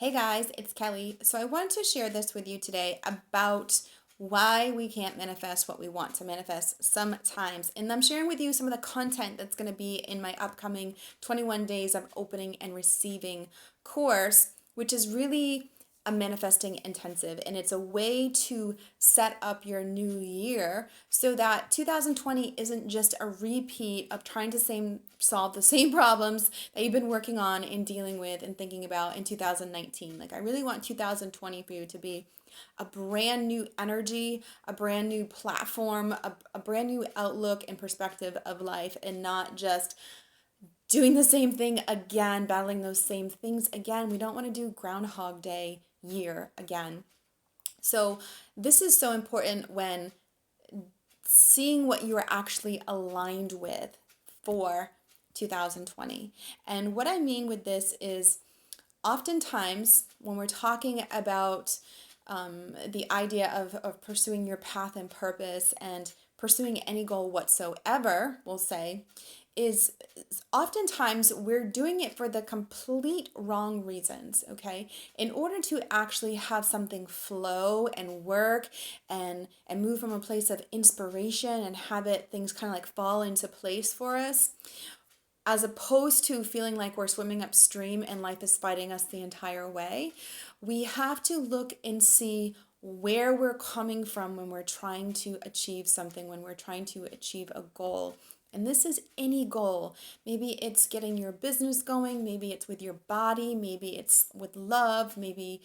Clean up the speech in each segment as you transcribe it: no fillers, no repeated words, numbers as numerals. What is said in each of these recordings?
Hey guys, it's Kelly. So I want to share this with you today about why we can't manifest what we want to manifest sometimes. And I'm sharing with you some of the content that's going to be in my upcoming 21 days of opening and receiving course, which is really a manifesting intensive, and it's a way to set up your new year so that 2020 isn't just a repeat of trying to solve the same problems that you've been working on and dealing with and thinking about in 2019. Like, I really want 2020 for you to be a brand new energy, a brand new platform, a brand new outlook and perspective of life, and not just doing the same thing again, battling those same things again. We don't want to do Groundhog Day year again. So, this is so important when seeing what you are actually aligned with for 2020. And what I mean with this is oftentimes when we're talking about the idea of pursuing your path and purpose and pursuing any goal whatsoever, we'll say, is oftentimes we're doing it for the complete wrong reasons, okay? In order to actually have something flow and work and move from a place of inspiration and have things kind of like fall into place for us, as opposed to feeling like we're swimming upstream and life is fighting us the entire way, we have to look and see where we're coming from when we're trying to achieve something, when we're trying to achieve a goal. And this is any goal. Maybe it's getting your business going, maybe it's with your body, maybe it's with love, maybe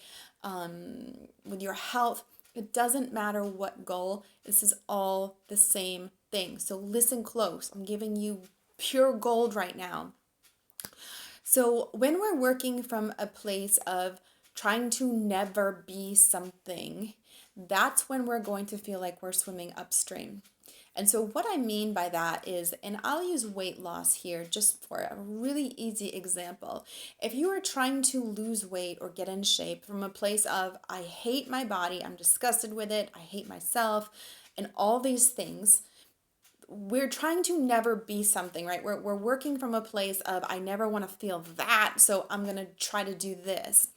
with your health. It doesn't matter what goal, this is all the same thing. So listen close. I'm giving you pure gold right now. So when we're working from a place of trying to never be something, that's when we're going to feel like we're swimming upstream. And so what I mean by that is, and I'll use weight loss here just for a really easy example. If you are trying to lose weight or get in shape from a place of, I hate my body, I'm disgusted with it, I hate myself, and all these things, we're trying to never be something, right? We're working from a place of, I never want to feel that, so I'm going to try to do this.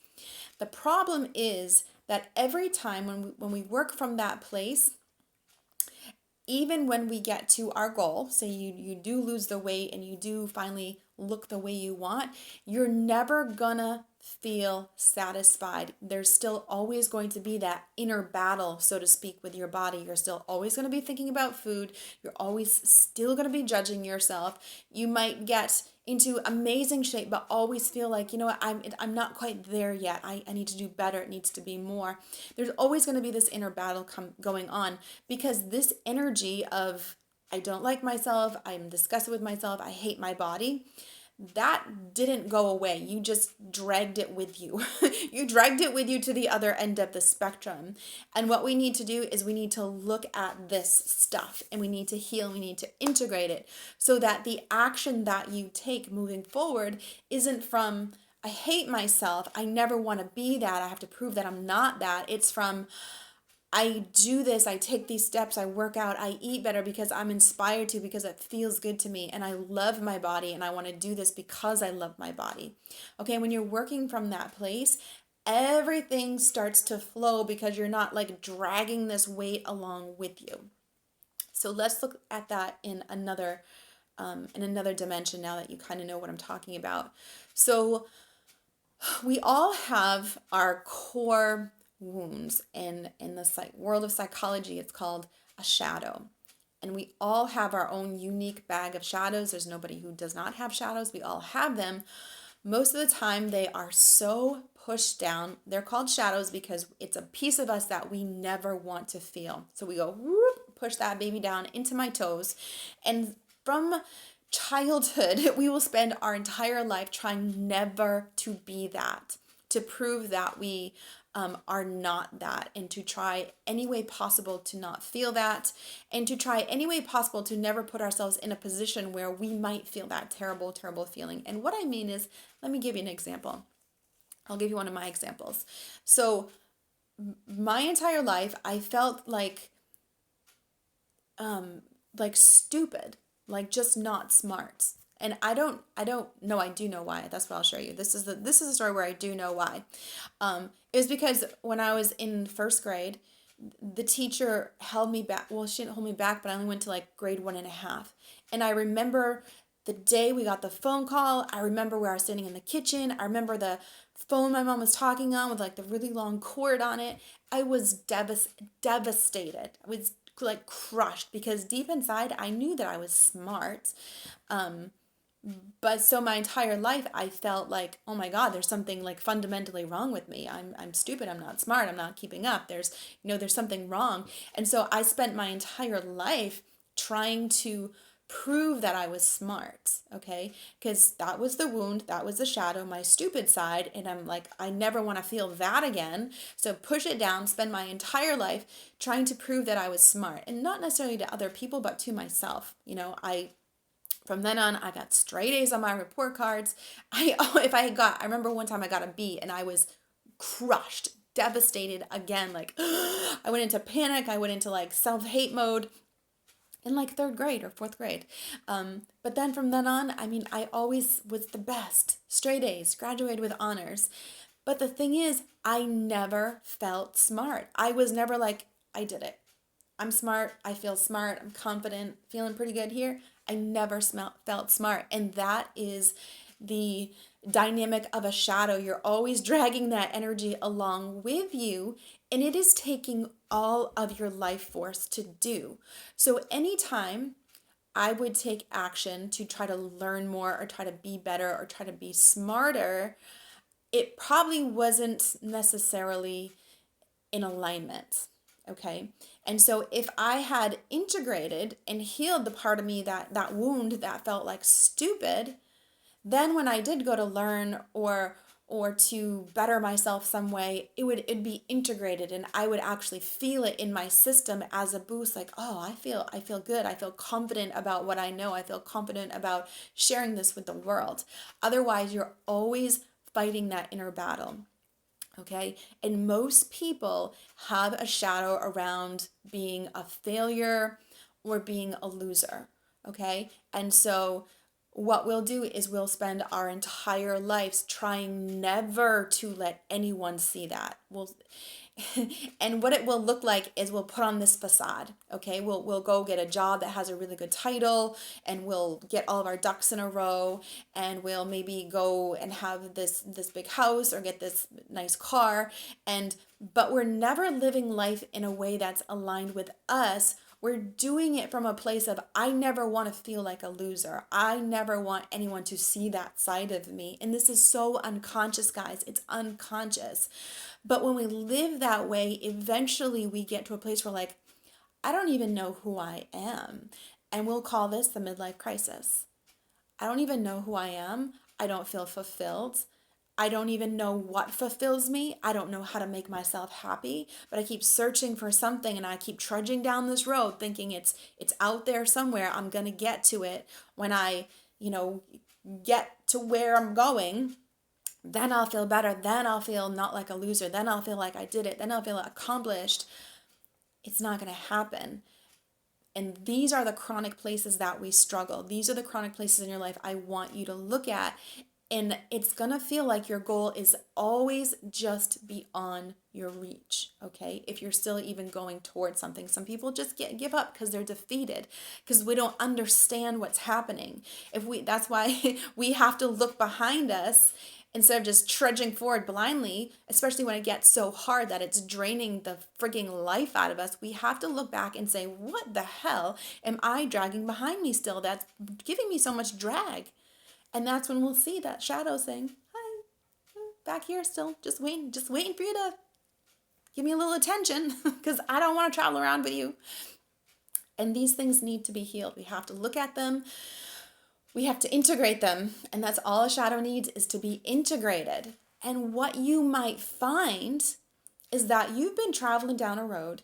The problem is that every time when we work from that place, even when we get to our goal, say you do lose the weight and you do finally look the way you want, you're never gonna feel satisfied. There's still always going to be that inner battle, so to speak, with your body. You're still always going to be thinking about food. You're always still going to be judging yourself. You might get into amazing shape, but always feel like, you know what, I'm not quite there yet. I need to do better. It needs to be more. There's always going to be this inner battle going on, because this energy of, I don't like myself, I'm disgusted with myself, I hate my body, that didn't go away. You just dragged it with you. You dragged it with you to the other end of the spectrum. And what we need to do is we need to look at this stuff and we need to heal, we need to integrate it so that the action that you take moving forward isn't from, I hate myself, I never want to be that, I have to prove that I'm not that. It's from, I do this, I take these steps, I work out, I eat better because I'm inspired to, because it feels good to me, and I love my body, and I want to do this because I love my body. Okay, when you're working from that place, everything starts to flow because you're not like dragging this weight along with you. So let's look at that in another dimension now that you kind of know what I'm talking about. So we all have our core wounds. In the world of psychology, it's called a shadow. And we all have our own unique bag of shadows. There's nobody who does not have shadows. We all have them. Most of the time, they are so pushed down. They're called shadows because it's a piece of us that we never want to feel. So we go, whoop, push that baby down into my toes. And from childhood, we will spend our entire life trying never to be that, to prove that we are not that, and to try any way possible to not feel that, and to try any way possible to never put ourselves in a position where we might feel that terrible, terrible feeling. And what I mean is, let me give you an example. I'll give you one of my examples. So my entire life, I felt like stupid, like just not smart. And I don't know, I do know why. That's what I'll show you. This is a story where I do know why. It was because when I was in first grade, the teacher held me back. Well, she didn't hold me back, but I only went to like grade 1.5. And I remember the day we got the phone call. I remember where I was sitting in the kitchen. I remember the phone my mom was talking on with like the really long cord on it. I was devastated. I was like crushed because deep inside I knew that I was smart. Um, but so my entire life I felt like, oh my God, there's something like fundamentally wrong with me. I'm stupid, I'm not smart, I'm not keeping up. There's something wrong. And so I spent my entire life trying to prove that I was smart, okay? Because that was the wound, that was the shadow, my stupid side, and I'm like, I never want to feel that again. So push it down, spend my entire life trying to prove that I was smart, and not necessarily to other people, but to myself. I from then on, I got straight A's on my report cards. I remember one time I got a B and I was crushed, devastated again. Like, I went into panic. I went into like self-hate mode in like third grade or fourth grade. But then from then on, I mean, I always was the best, straight A's, graduated with honors. But the thing is, I never felt smart. I was never like, I did it. I'm smart. I feel smart. I'm confident, feeling pretty good here. I never felt smart. And that is the dynamic of a shadow. You're always dragging that energy along with you, and it is taking all of your life force to do. So, anytime I would take action to try to learn more or try to be better or try to be smarter, it probably wasn't necessarily in alignment. Okay. And so if I had integrated and healed the part of me that wound that felt like stupid, then when I did go to learn or to better myself some way, it'd be integrated and I would actually feel it in my system as a boost, like, oh, I feel good. I feel confident about what I know. I feel confident about sharing this with the world. Otherwise, you're always fighting that inner battle. Okay. And most people have a shadow around being a failure or being a loser. Okay. And so what we'll do is we'll spend our entire lives trying never to let anyone see that. And what it will look like is we'll put on this facade. Okay, we'll go get a job that has a really good title, and we'll get all of our ducks in a row, and we'll maybe go and have this big house or get this nice car, but we're never living life in a way that's aligned with us. We're doing it from a place of, I never want to feel like a loser. I never want anyone to see that side of me. And this is so unconscious, guys. It's unconscious. But when we live that way, eventually we get to a place where, like, I don't even know who I am. And we'll call this the midlife crisis. I don't even know who I am. I don't feel fulfilled. I don't even know what fulfills me. I don't know how to make myself happy, but I keep searching for something and I keep trudging down this road thinking it's out there somewhere. I'm going to get to it. When I, get to where I'm going, then I'll feel better. Then I'll feel not like a loser. Then I'll feel like I did it. Then I'll feel accomplished. It's not going to happen. And these are the chronic places that we struggle. These are the chronic places in your life I want you to look at. And it's going to feel like your goal is always just beyond your reach, okay? If you're still even going towards something. Some people just give up because they're defeated, because we don't understand what's happening. That's why we have to look behind us instead of just trudging forward blindly, especially when it gets so hard that it's draining the freaking life out of us. We have to look back and say, what the hell am I dragging behind me still that's giving me so much drag? And that's when we'll see that shadow saying, hi, back here still, just waiting for you to give me a little attention because I don't want to travel around with you. And these things need to be healed. We have to look at them. We have to integrate them. And that's all a shadow needs, is to be integrated. And what you might find is that you've been traveling down a road,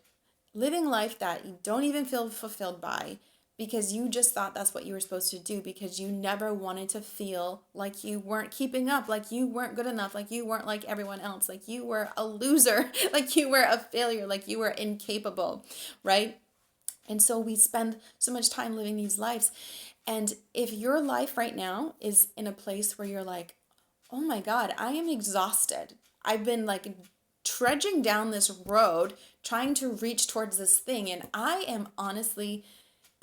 living life that you don't even feel fulfilled by, because you just thought that's what you were supposed to do, because you never wanted to feel like you weren't keeping up, like you weren't good enough, like you weren't like everyone else, like you were a loser, like you were a failure, like you were incapable, right? And so we spend so much time living these lives. And if your life right now is in a place where you're like, oh my God, I am exhausted. I've been like trudging down this road trying to reach towards this thing, and I am honestly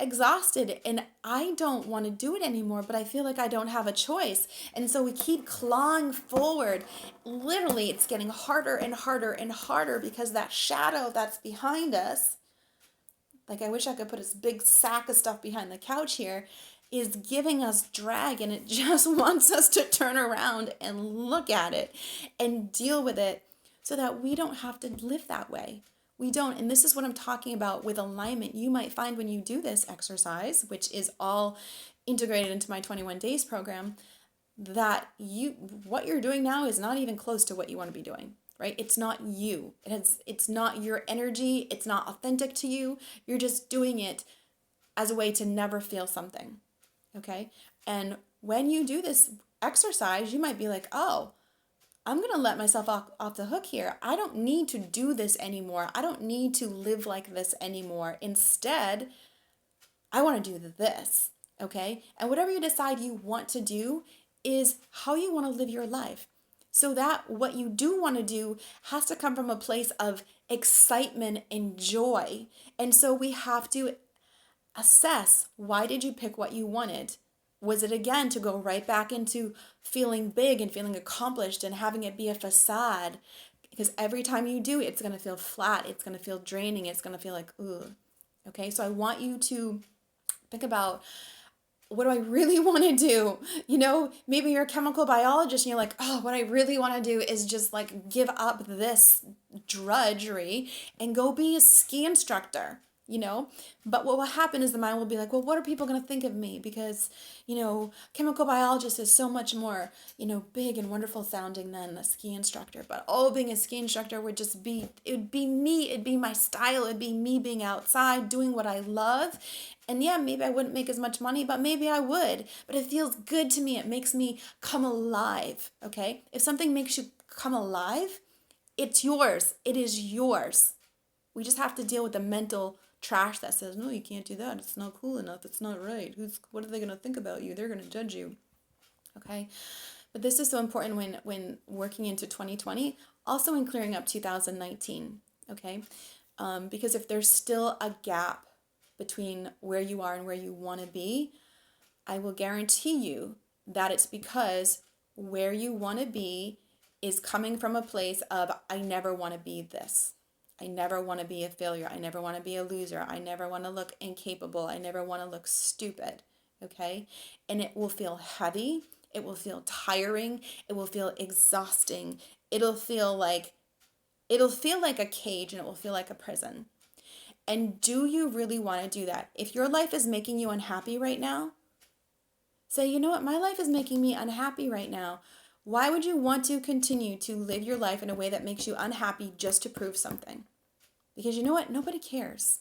exhausted and I don't want to do it anymore, but I feel like I don't have a choice. And so we keep clawing forward. Literally, it's getting harder and harder and harder because that shadow that's behind us, like I wish I could put this big sack of stuff behind the couch here, is giving us drag, and it just wants us to turn around and look at it and deal with it so that we don't have to live that way. We don't. And this is what I'm talking about with alignment. You might find when you do this exercise, which is all integrated into my 21 days program, that what you're doing now is not even close to what you want to be doing, right? It's not you. It's not your energy. It's not authentic to you. You're just doing it as a way to never feel something. Okay? And when you do this exercise, you might be like, oh, I'm going to let myself off the hook here. I don't need to do this anymore. I don't need to live like this anymore. Instead, I want to do this. Okay? And whatever you decide you want to do is how you want to live your life. So that what you do want to do has to come from a place of excitement and joy. And so we have to assess, why did you pick what you wanted? Was it again to go right back into feeling big and feeling accomplished and having it be a facade? Because every time you do, it's going to feel flat. It's going to feel draining. It's going to feel like, ugh. Okay, so I want you to think about, what do I really want to do? Maybe you're a chemical biologist and you're like, oh, what I really want to do is just like give up this drudgery and go be a ski instructor. But what will happen is the mind will be like, well, what are people going to think of me? Because, chemical biologist is so much more, big and wonderful sounding than a ski instructor. But being a ski instructor would it would be me. It'd be my style. It'd be me being outside, doing what I love. And yeah, maybe I wouldn't make as much money, but maybe I would. But it feels good to me. It makes me come alive. Okay. If something makes you come alive, it's yours. It is yours. We just have to deal with the mental trash that says, no, you can't do that. It's not cool enough. It's not right. What are they going to think about you? They're going to judge you. Okay. But this is so important when working into 2020, also in clearing up 2019. Okay. Because if there's still a gap between where you are and where you want to be, I will guarantee you that it's because where you want to be is coming from a place of, I never want to be this. I never want to be a failure. I never want to be a loser. I never want to look incapable. I never want to look stupid. Okay? And it will feel heavy. It will feel tiring. It will feel exhausting. It'll feel like a cage, and it will feel like a prison. And do you really want to do that? If your life is making you unhappy right now, say, you know what? My life is making me unhappy right now. Why would you want to continue to live your life in a way that makes you unhappy just to prove something? Because you know what? Nobody cares.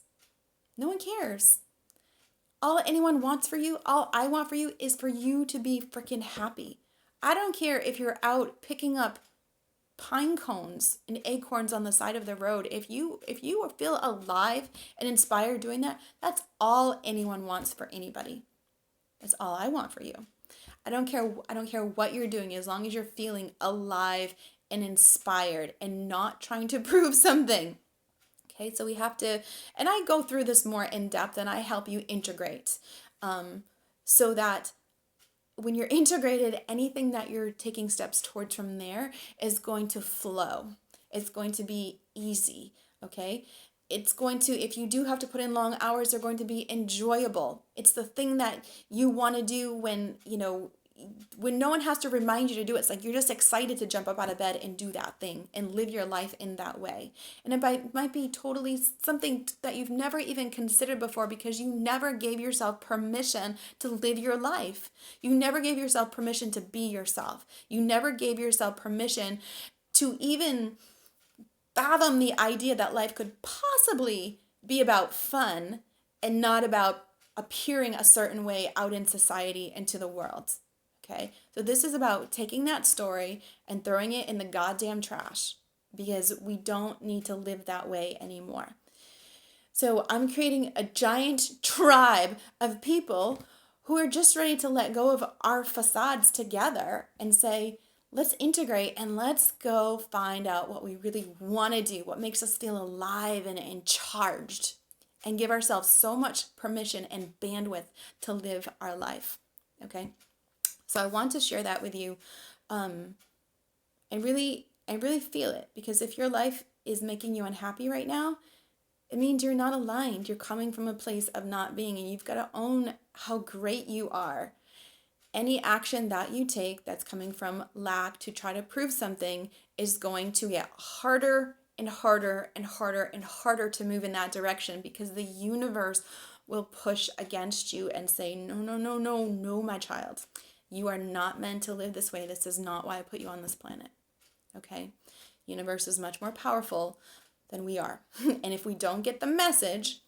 No one cares. All anyone wants for you, all I want for you is for you to be freaking happy. I don't care if you're out picking up pine cones and acorns on the side of the road. If you feel alive and inspired doing that, that's all anyone wants for anybody. That's all I want for you. I don't care what you're doing, as long as you're feeling alive and inspired and not trying to prove something. Okay, so we have to, and I go through this more in depth and I help you integrate, so that when you're integrated, anything that you're taking steps towards from there is going to flow. It's going to be easy, okay? It's going to, if you do have to put in long hours, they're going to be enjoyable. It's the thing that you want to do when no one has to remind you to do it. It's like you're just excited to jump up out of bed and do that thing and live your life in that way. And it might be totally something that you've never even considered before, because you never gave yourself permission to live your life. You never gave yourself permission to be yourself. You never gave yourself permission to even fathom the idea that life could possibly be about fun and not about appearing a certain way out in society and to the world. Okay, so this is about taking that story and throwing it in the goddamn trash, because we don't need to live that way anymore. So I'm creating a giant tribe of people who are just ready to let go of our facades together and say, let's integrate and let's go find out what we really want to do, what makes us feel alive and charged, and give ourselves so much permission and bandwidth to live our life. Okay? So I want to share that with you, and really feel it, because if your life is making you unhappy right now, it means you're not aligned. You're coming from a place of not being, and you've got to own how great you are. Any action that you take that's coming from lack to try to prove something is going to get harder and harder and harder and harder to move in that direction, because the universe will push against you and say, no, no, no, no, no, my child. You are not meant to live this way. This is not why I put you on this planet. Okay? Universe is much more powerful than we are. And if we don't get the message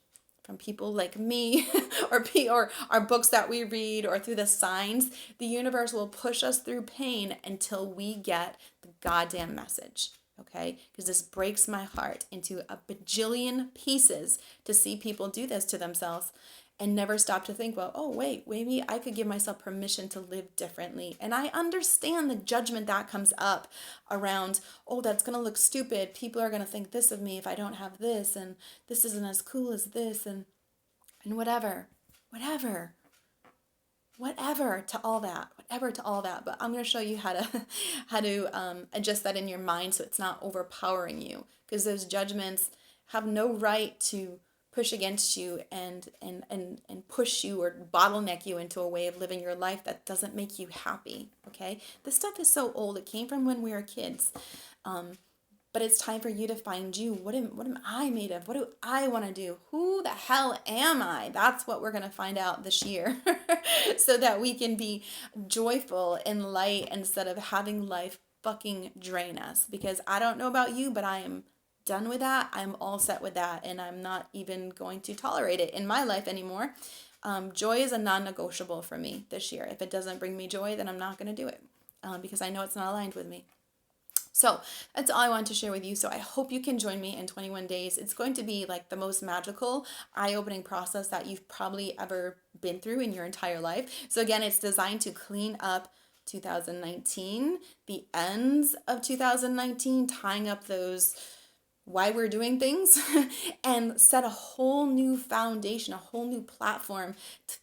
from people like me or our books that we read or through the signs, the universe will push us through pain until we get the goddamn message. Okay? Because this breaks my heart into a bajillion pieces to see people do this to themselves and never stop to think, well, oh, wait, maybe I could give myself permission to live differently. And I understand the judgment that comes up around, oh, that's going to look stupid. People are going to think this of me if I don't have this, and this isn't as cool as this, and whatever to all that. But I'm going to show you how to adjust that in your mind so it's not overpowering you, because those judgments have no right to push against you and push you or bottleneck you into a way of living your life that doesn't make you happy. Okay, this stuff is so old. It came from when we were kids, but it's time for you to find you. What am I made of? What do I want to do? Who the hell am I? That's what we're going to find out this year so that we can be joyful and light instead of having life fucking drain us. Because I don't know about you, but I am done with that. I'm all set with that, and I'm not even going to tolerate it in my life anymore. Joy is a non-negotiable for me this year. If it doesn't bring me joy, then I'm not going to do it, because I know it's not aligned with me. So that's all I wanted to share with you. So I hope you can join me in 21 days. It's going to be like the most magical, eye-opening process that you've probably ever been through in your entire life. So again, it's designed to clean up 2019, the ends of 2019, tying up those why we're doing things and set a whole new foundation, a whole new platform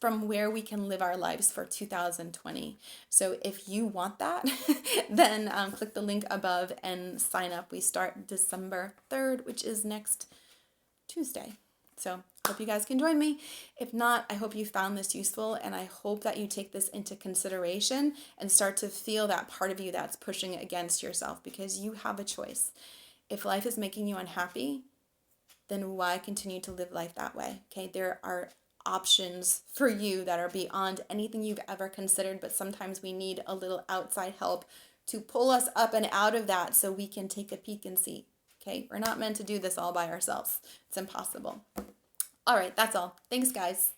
from where we can live our lives for 2020. So if you want that, then click the link above and sign up. We start December 3rd, which is next Tuesday. So hope you guys can join me. If not, I hope you found this useful, and I hope that you take this into consideration and start to feel that part of you that's pushing against yourself, because you have a choice. If life is making you unhappy, then why continue to live life that way? Okay, there are options for you that are beyond anything you've ever considered, but sometimes we need a little outside help to pull us up and out of that so we can take a peek and see. Okay, we're not meant to do this all by ourselves. It's impossible. All right, that's all. Thanks, guys.